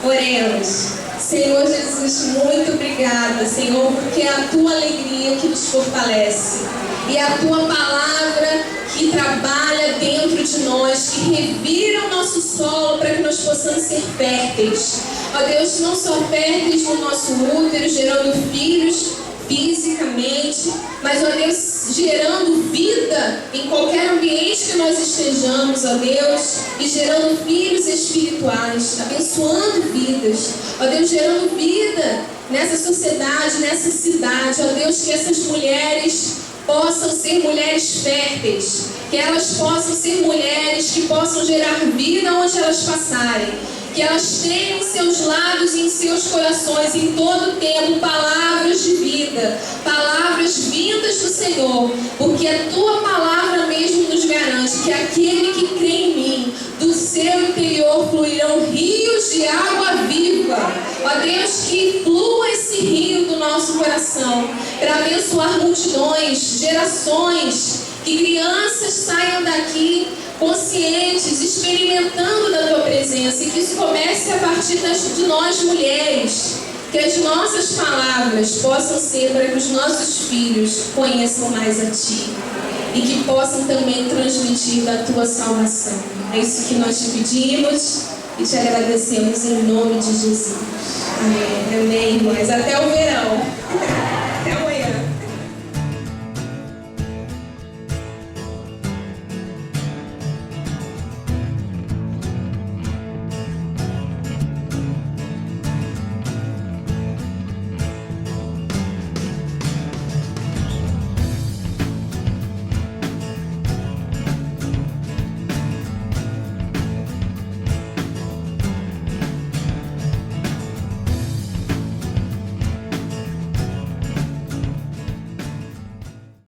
Oremos. Senhor Jesus, muito obrigada, Senhor, porque é a tua alegria que nos fortalece. E a tua palavra que trabalha dentro de nós, que revira o nosso solo para que nós possamos ser férteis. Ó Deus, não só férteis no nosso útero, gerando filhos fisicamente, mas, ó Deus, gerando vida em qualquer ambiente que nós estejamos, ó Deus, e gerando filhos espirituais, abençoando vidas, ó Deus, gerando vida nessa sociedade, nessa cidade, ó Deus, que essas mulheres possam ser mulheres férteis, que elas possam ser mulheres que possam gerar vida onde elas passarem, que elas tenham em seus lábios e em seus corações, em todo o tempo, palavras de vida, palavras vindas do Senhor, porque a Tua palavra mesmo nos garante que aquele que crê em mim, do seu interior fluirão rios de água viva. Ó Deus, que flua esse rio do nosso coração, para abençoar multidões, gerações, que crianças saiam daqui conscientes, experimentando da Tua presença, e que isso comece a partir de nós mulheres, que as nossas palavras possam ser para que os nossos filhos conheçam mais a Ti e que possam também transmitir da Tua salvação. É isso que nós te pedimos e te agradecemos em nome de Jesus. Amém, amém, irmãs. Até o verão.